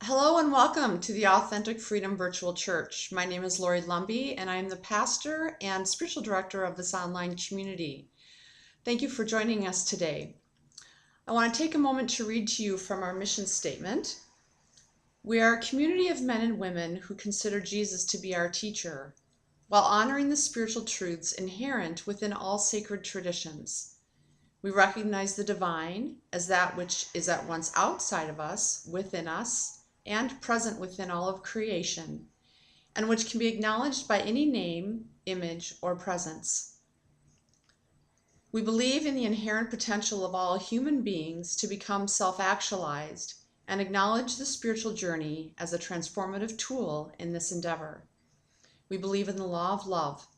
Hello and welcome to the Authentic Freedom Virtual Church. My name is Lori Lumby and I am the pastor and spiritual director of this online community. Thank you for joining us today. I want to take a moment to read to you from our mission statement. We are a community of men and women who consider Jesus to be our teacher, while honoring the spiritual truths inherent within all sacred traditions. We recognize the divine as that which is at once outside of us, within us, and present within all of creation, and which can be acknowledged by any name, image, or presence. We believe in the inherent potential of all human beings to become self-actualized and acknowledge the spiritual journey as a transformative tool in this endeavor. We believe in the law of love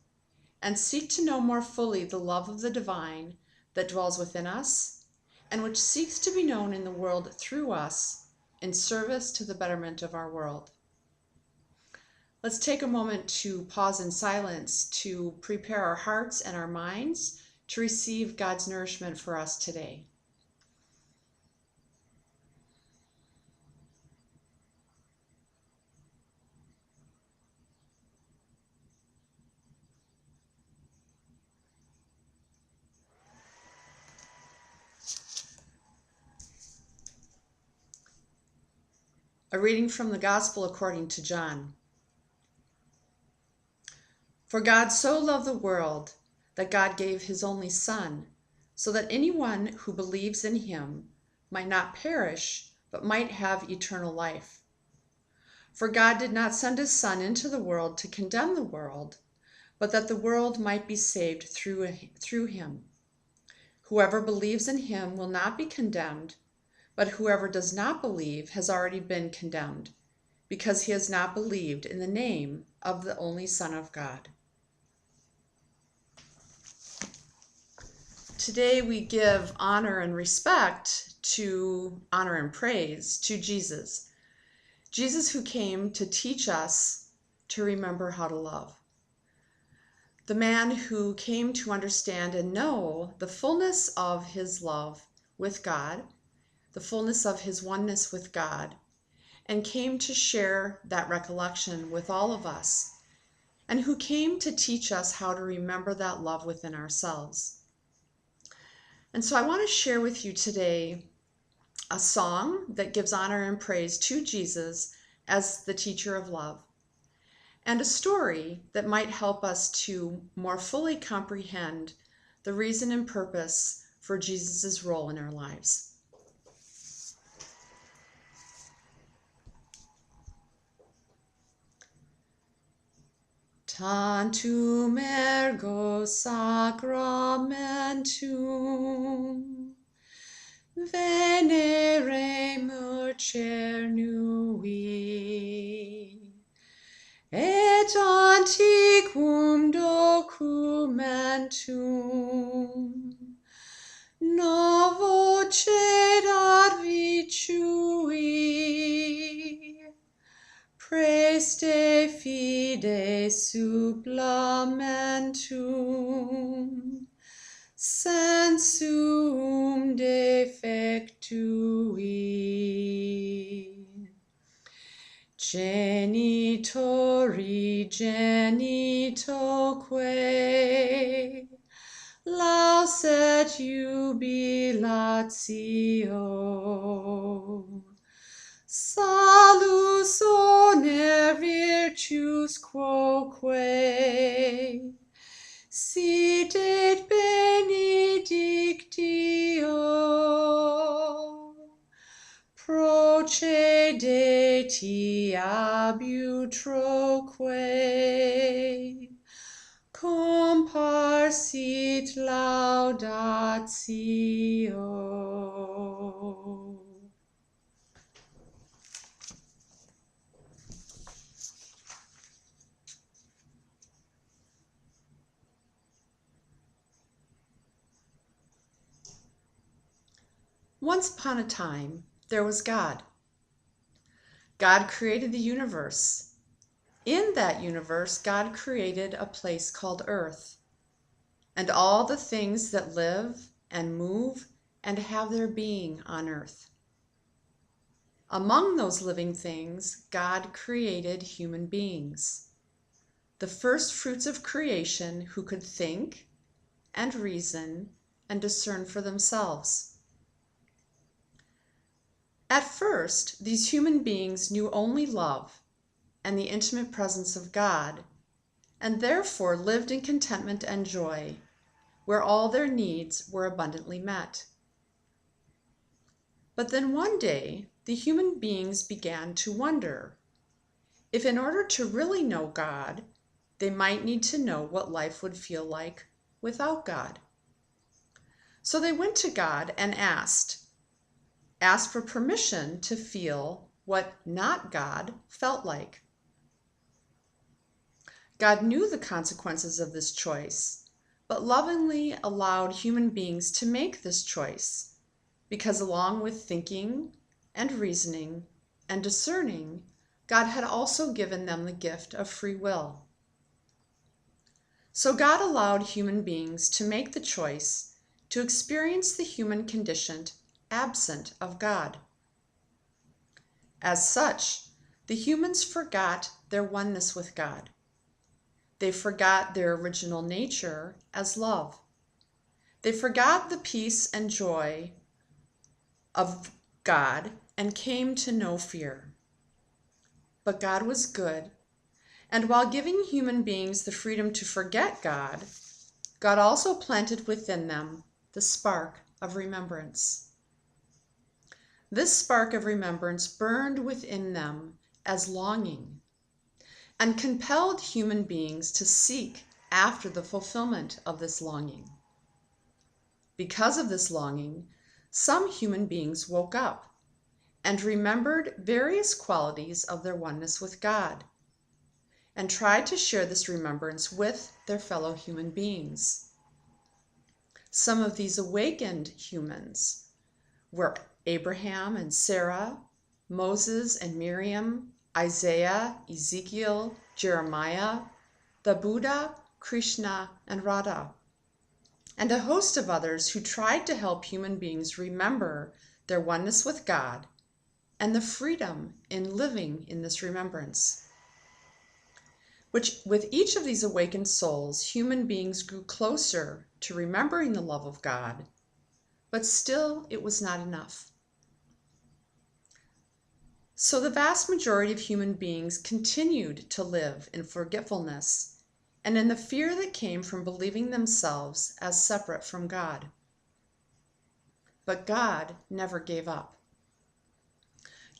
and seek to know more fully the love of the divine that dwells within us and which seeks to be known in the world through us in service to the betterment of our world. Let's take a moment to pause in silence to prepare our hearts and our minds to receive God's nourishment for us today. A reading from the Gospel according to John. For God so loved the world that God gave his only Son, so that anyone who believes in him might not perish, but might have eternal life. For God did not send his Son into the world to condemn the world, but that the world might be saved through him. Whoever believes in him will not be condemned, but whoever does not believe has already been condemned, because he has not believed in the name of the only Son of God. Today we give honor and praise to Jesus. Jesus who came to teach us to remember how to love. The man who came to understand and know the fullness of his love with God, the fullness of his oneness with God, and came to share that recollection with all of us, and who came to teach us how to remember that love within ourselves. And so I want to share with you today a song that gives honor and praise to Jesus as the teacher of love, and a story that might help us to more fully comprehend the reason and purpose for Jesus' role in our lives. Tantum ergo sacramentum veneremur cernui, et antiquum documentum novo cedat vicui, Preste fide supplementum sensum defectui. Genitori genitoque laus et jubilatio. Salus honor virtus quoque sit et benedictio procedeti abutroque comparsit laudatio. Once upon a time, there was God. God created the universe. In that universe, God created a place called Earth, and all the things that live and move and have their being on Earth. Among those living things, God created human beings, the first fruits of creation who could think and reason and discern for themselves. At first, these human beings knew only love and the intimate presence of God, and therefore lived in contentment and joy, where all their needs were abundantly met. But then one day, the human beings began to wonder if, in order to really know God, they might need to know what life would feel like without God. So they went to God and asked for permission to feel what not God felt like. God knew the consequences of this choice, but lovingly allowed human beings to make this choice, because along with thinking and reasoning and discerning, God had also given them the gift of free will. So God allowed human beings to make the choice to experience the human condition absent of God. As such, the humans forgot their oneness with God. They forgot their original nature as love. They forgot the peace and joy of God and came to know fear. But God was good, and while giving human beings the freedom to forget God, God also planted within them the spark of remembrance. This spark of remembrance burned within them as longing and compelled human beings to seek after the fulfillment of this longing. Because of this longing, some human beings woke up and remembered various qualities of their oneness with God and tried to share this remembrance with their fellow human beings. Some of these awakened humans were Abraham and Sarah, Moses and Miriam, Isaiah, Ezekiel, Jeremiah, the Buddha, Krishna, and Radha, and a host of others who tried to help human beings remember their oneness with God and the freedom in living in this remembrance. With each of these awakened souls, human beings grew closer to remembering the love of God, but still it was not enough. So the vast majority of human beings continued to live in forgetfulness and in the fear that came from believing themselves as separate from God. But God never gave up.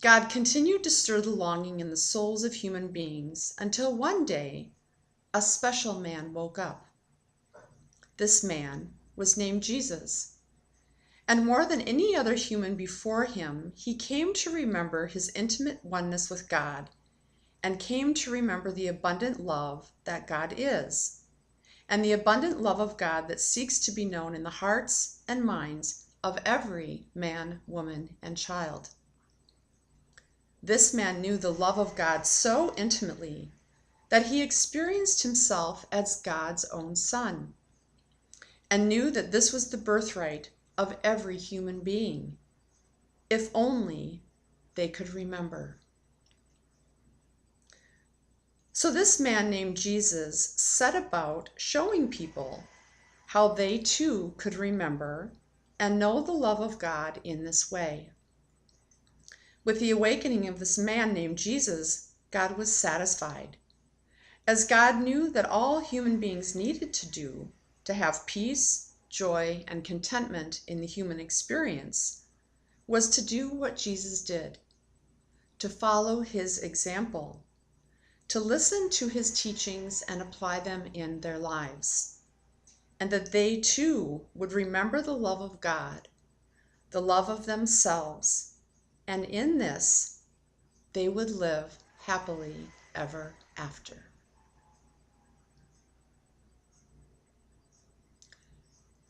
God continued to stir the longing in the souls of human beings until one day a special man woke up. This man was named Jesus. And more than any other human before him, he came to remember his intimate oneness with God and came to remember the abundant love that God is, and the abundant love of God that seeks to be known in the hearts and minds of every man, woman, and child. This man knew the love of God so intimately that he experienced himself as God's own son, and knew that this was the birthright of every human being, if only they could remember. So this man named Jesus set about showing people how they too could remember and know the love of God in this way. With the awakening of this man named Jesus, God was satisfied, as God knew that all human beings needed to do to have peace, joy, and contentment in the human experience was to do what Jesus did, to follow his example, to listen to his teachings and apply them in their lives, and that they too would remember the love of God, the love of themselves, and in this they would live happily ever after.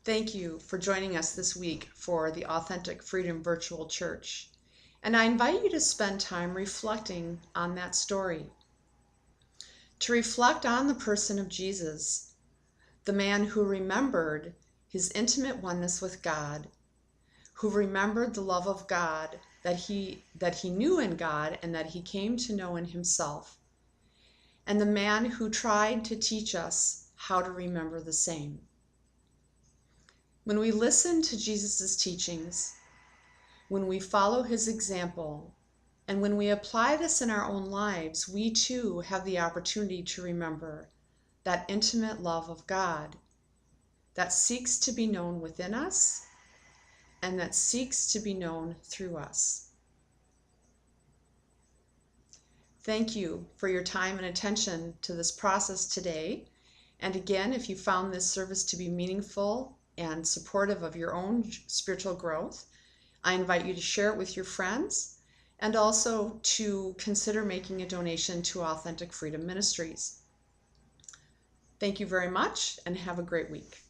Thank you for joining us this week for the Authentic Freedom Virtual Church, and I invite you to spend time reflecting on that story, to reflect on the person of Jesus, the man who remembered his intimate oneness with God, who remembered the love of God that he knew in God and that he came to know in himself, and the man who tried to teach us how to remember the same. When we listen to Jesus' teachings, when we follow his example, and when we apply this in our own lives, we too have the opportunity to remember that intimate love of God that seeks to be known within us and that seeks to be known through us. Thank you for your time and attention to this process today. And again, if you found this service to be meaningful and supportive of your own spiritual growth, I invite you to share it with your friends and also to consider making a donation to Authentic Freedom Ministries. Thank you very much and have a great week.